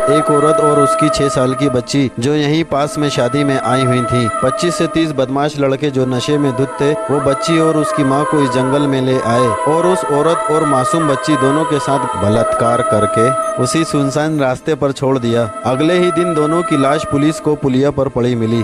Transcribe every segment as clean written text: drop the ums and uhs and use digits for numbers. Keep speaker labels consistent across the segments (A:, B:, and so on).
A: एक औरत और उसकी 6 साल की बच्ची जो यहीं पास में शादी में आई हुई थी। 25 से 30 बदमाश लड़के जो नशे में धुत थे, वो बच्ची और उसकी माँ को इस जंगल में ले आए और उस औरत और मासूम बच्ची दोनों के साथ बलात्कार करके उसी सुनसान रास्ते पर छोड़ दिया। अगले ही दिन दोनों की लाश पुलिस को पुलिया पर पड़ी मिली।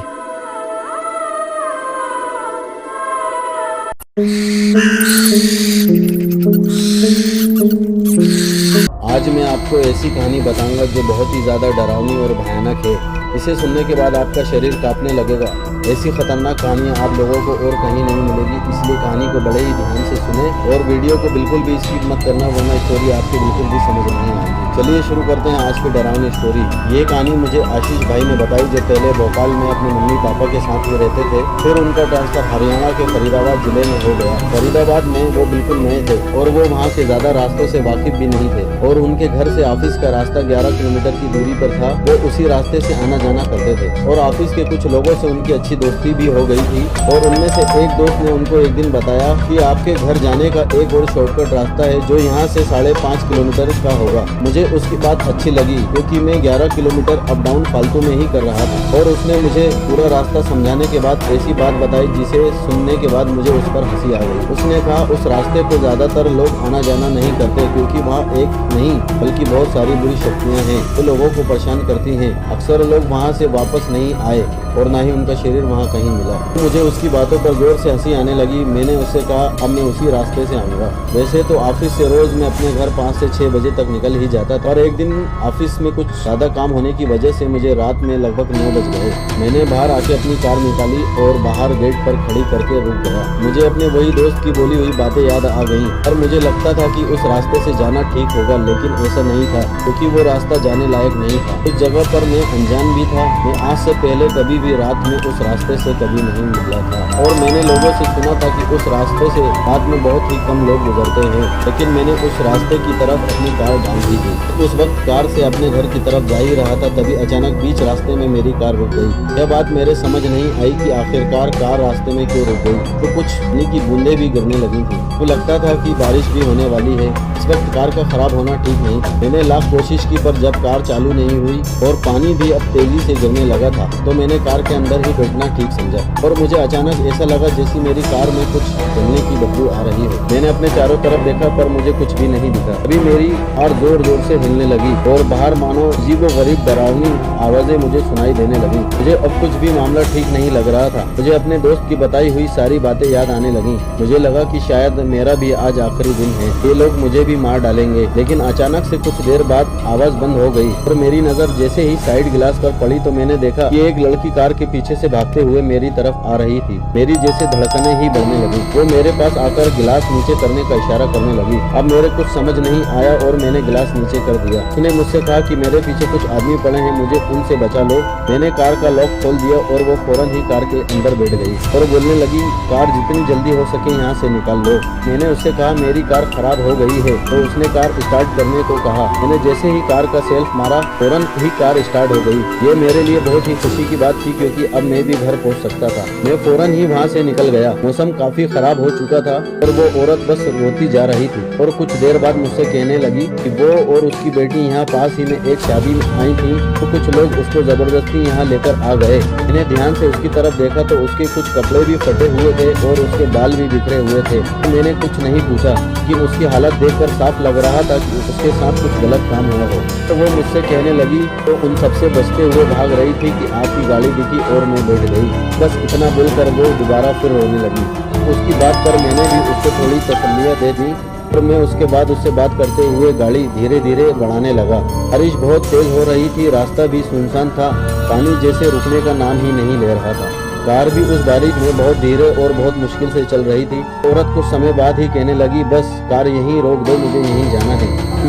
A: आज मैं आपको ऐसी कहानी बताऊंगा जो बहुत ही ज़्यादा डरावनी और भयानक है। इसे सुनने के बाद आपका शरीर कांपने लगेगा। ऐसी खतरनाक कहानियाँ आप लोगों को और कहीं नहीं मिलेगी, इसलिए कहानी को बड़े ही ध्यान से सुने और वीडियो को बिल्कुल भी स्किप मत करना, वरना स्टोरी आपको बिल्कुल भी समझ नहीं आएगी। चलिए शुरू करते हैं आज की डरावनी स्टोरी। ये कहानी मुझे आशीष भाई ने बताई, जो पहले भोपाल में अपने मम्मी पापा के साथ में रहते थे। फिर उनका ट्रांसफर हरियाणा के फरीदाबाद जिले में हो गया। फरीदाबाद में वो बिल्कुल नए थे और वो वहाँ के ज्यादा रास्तों से वाकिफ भी नहीं थे और उनके घर से ऑफिस का रास्ता 11 किलोमीटर की दूरी पर था। वो उसी रास्ते से आना जाना करते थे और ऑफिस के कुछ लोगों से उनकी अच्छी दोस्ती भी हो गई थी। और उनमें से एक दोस्त ने उनको एक दिन बताया कि आपके घर जाने का एक और शॉर्टकट रास्ता है जो यहाँ से 5.5 किलोमीटर का होगा। मुझे उसकी बात अच्छी लगी क्योंकि मैं 11 किलोमीटर अप डाउन फालतू में ही कर रहा था और उसने मुझे पूरा रास्ता समझाने के बाद ऐसी बात बताई जिसे सुनने के बाद मुझे उस पर हंसी आ गई। उसने कहा उस रास्ते पे ज्यादातर लोग आना जाना नहीं करते क्योंकि वहाँ एक नहीं बल्कि बहुत सारी बुरी शक्तियाँ हैं जो लोगों को परेशान करती हैं। अक्सर लोग वहाँ से वापस नहीं आए और ना ही उनका शरीर वहाँ कहीं मिला। मुझे उसकी बातों पर जोर से हंसी आने लगी। मैंने उससे कहा अब मैं उसी रास्ते से आऊँगा। वैसे तो ऑफिस से रोज मैं अपने घर 5 से 6 बजे तक निकल ही जाता था और एक दिन ऑफिस में कुछ ज्यादा काम होने की वजह से मुझे रात में लगभग 9 बज गए। मैंने बाहर आके अपनी कार निकाली और बाहर गेट पर खड़ी करके रुक गया। मुझे अपने वही दोस्त की बोली हुई बातें याद आ गई और मुझे लगता था कि उस रास्ते से जाना ठीक होगा, लेकिन ऐसा नहीं था क्योंकि वो रास्ता जाने लायक नहीं था। उस जगह पर मैं अनजान भी था। मैं आज से पहले कभी भी रात में उस रास्ते से कभी नहीं निकला था और मैंने लोगों से सुना था कि उस रास्ते से रात में बहुत ही कम लोग गुजरते हैं, लेकिन मैंने उस रास्ते की तरफ अपनी कार डाल दी थी। उस वक्त कार से अपने घर की तरफ जा ही रहा था, तभी अचानक बीच रास्ते में मेरी कार रुक गई। यह बात मेरे समझ नहीं आई कि आखिरकार कार रास्ते में क्यों रुक गई। तो कुछ पानी की बूंदें भी गिरने लगी थी। तो लगता था कि बारिश भी होने वाली है। इस वक्त कार का खराब होना ठीक नहीं था। मैंने लाख कोशिश की पर जब कार चालू नहीं हुई और पानी भी अब तेजी से गिरने लगा था तो मैंने कार के अंदर ही बैठना ठीक समझा और मुझे अचानक ऐसा लगा जैसे मेरी कार में कुछ जलने की बदबू आ रही हो। मैंने अपने चारों तरफ देखा पर मुझे कुछ भी नहीं दिखा। अभी मेरी कार जोर जोर से हिलने लगी और बाहर मानो अजीबोगरीब डरावनी आवाजें मुझे सुनाई देने लगी। मुझे अब कुछ भी मामला ठीक नहीं लग रहा था। मुझे अपने दोस्त की बताई हुई सारी बातें याद आने लगी। मुझे लगा कि शायद मेरा भी आज आखिरी दिन है, ये लोग मुझे भी मार डालेंगे। लेकिन अचानक से कुछ देर बाद आवाज बंद हो गई और मेरी नजर जैसे ही साइड गिलास पर पड़ी तो मैंने देखा कि एक लड़की कार के पीछे से भागते हुए मेरी तरफ आ रही थी। मेरी जैसे धड़कनें ही बढ़ने लगी। वो मेरे पास आकर गिलास नीचे करने का इशारा करने लगी। अब मेरे कुछ समझ नहीं आया और मैंने गिलास नीचे कर दिया। उसने मुझसे कहा कि मेरे पीछे कुछ आदमी पड़े हैं, मुझे उनसे बचा लो। मैंने कार का लॉक खोल दिया और वो फौरन ही कार के अंदर बैठ गई और बोलने लगी कार जितनी जल्दी हो सके यहाँ से निकाल लो। मैंने उससे कहा मेरी कार खराब हो गई है तो उसने कार स्टार्ट करने को कहा। मैंने जैसे ही कार का सेल्फ मारा फौरन ही कार स्टार्ट हो गई। ये मेरे लिए बहुत ही खुशी की बात थी क्योंकि अब मैं भी घर पहुंच सकता था। मैं फौरन ही वहां से निकल गया। मौसम काफी खराब हो चुका था और वो औरत बस रोती जा रही थी और कुछ देर बाद मुझसे कहने लगी कि वो और उसकी बेटी यहाँ पास ही में एक शादी में आई थी तो कुछ लोग उसको जबरदस्ती यहाँ लेकर आ गए। मैंने ध्यान से उसकी तरफ देखा तो उसके कुछ कपड़े भी फटे हुए थे और उसके बाल भी बिखरे हुए थे। मैंने कुछ नहीं पूछा कि उसकी हालत देखकर साफ लग रहा था कि उसके साथ कुछ गलत काम हुआ हो। तो वो मुझसे कहने लगी तो उन सबसे बचते हुए भाग रही थी कि आपकी गाड़ी दिखी और मैं बैठ गई। बस इतना बोलकर वो दोबारा फिर रोने लगी। उसकी बात पर मैंने भी उसको थोड़ी तसल्लियाँ दे दी और मैं उसके बाद उससे बात करते हुए गाड़ी धीरे धीरे बढ़ाने लगा। बारिश बहुत तेज हो रही थी, रास्ता भी सुनसान था, पानी जैसे रुकने का नाम ही नहीं ले रहा था। कार भी उस बारिश में बहुत धीरे और बहुत मुश्किल से चल रही थी। औरत कुछ समय बाद ही कहने लगी बस कार यहीं रोक दो, मुझे यहीं जाना है। जब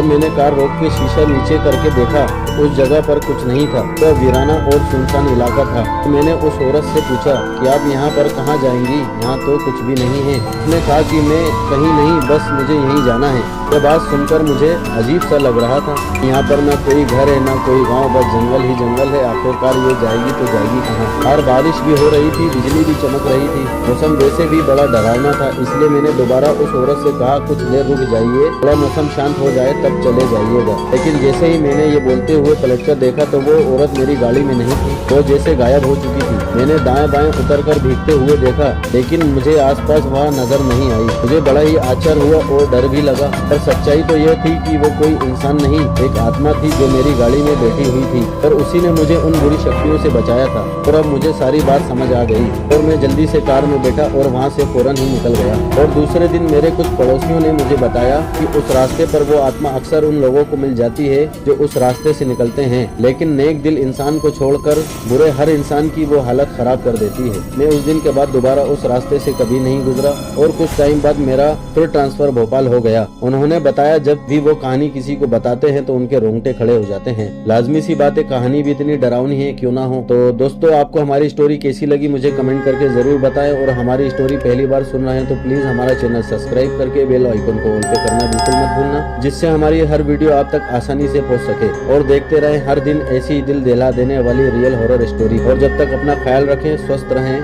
A: मैंने कार रोक के शीशा नीचे करके देखा उस जगह पर कुछ नहीं था। तो वीराना और सुनसान इलाका था। तो मैंने उस औरत से पूछा कि आप यहाँ पर कहाँ जाएंगी, यहाँ तो कुछ भी नहीं है। उसने कहा कि मैं कहीं नहीं, बस मुझे यहीं जाना है। यह बात सुनकर मुझे अजीब सा लग रहा था। यहाँ पर न कोई घर है न कोई गांव, बस जंगल ही जंगल है। आखिरकार ये जाएगी तो जाएगी कहाँ। और बारिश भी हो रही थी, बिजली भी चमक रही थी, मौसम वैसे भी बड़ा डरावना था। इसलिए मैंने दोबारा उस औरत से कहा कुछ देर रुक जाइए, थोड़ा मौसम शांत हो जाए तब चले जाइएगा। लेकिन जैसे ही मैंने ये बोलते हुए पलटकर देखा तो वो औरत मेरी गाड़ी में नहीं थी, वो जैसे गायब हो चुकी थी। मैंने दाएं बाएं उतरकर भीगते हुए देखा, लेकिन मुझे आसपास वहाँ नजर नहीं आई। मुझे बड़ा ही आश्चर्य हुआ और डर भी लगा, पर सच्चाई तो यह थी कि वो कोई इंसान नहीं, एक आत्मा थी जो मेरी गाड़ी में बैठी हुई थी और उसी ने मुझे उन बुरी शक्तियों से बचाया था। और अब मुझे सारी बात समझ आ गई और मैं जल्दी से कार में बैठा और वहाँ से फौरन ही निकल गया। और दूसरे दिन मेरे कुछ पड़ोसियों ने मुझे बताया कि उस रास्ते पर वो आत्मा अक्सर उन लोगों को मिल जाती है जो उस रास्ते से निकलते हैं, लेकिन नेक दिल इंसान को छोड़कर बुरे हर इंसान की वो हालत खराब कर देती है। मैं उस दिन के बाद दोबारा उस रास्ते से कभी नहीं गुजरा और कुछ टाइम बाद मेरा फिर ट्रांसफर भोपाल हो गया। उन्होंने बताया जब भी वो कहानी किसी को बताते हैं तो उनके रोंगटे खड़े हो जाते हैं। लाजमी सी बात है, कहानी भी इतनी डरावनी है क्यों ना हो। तो दोस्तों, आपको हमारी स्टोरी कैसी लगी मुझे कमेंट करके जरूर बताएं और हमारी स्टोरी पहली बार सुन रहे हैं तो प्लीज हमारा चैनल सब्सक्राइब करके बेल आइकन को ऑल पे करना बिल्कुल मत भूलना, जिससे हमारी हर वीडियो आप तक आसानी से पहुंच सके। और देखते रहें हर दिन ऐसी दिल दहला देने वाली रियल हॉरर स्टोरी। और जब तक अपना ख्याल रखें, स्वस्थ रहें,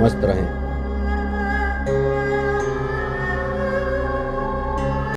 A: मस्त रहें।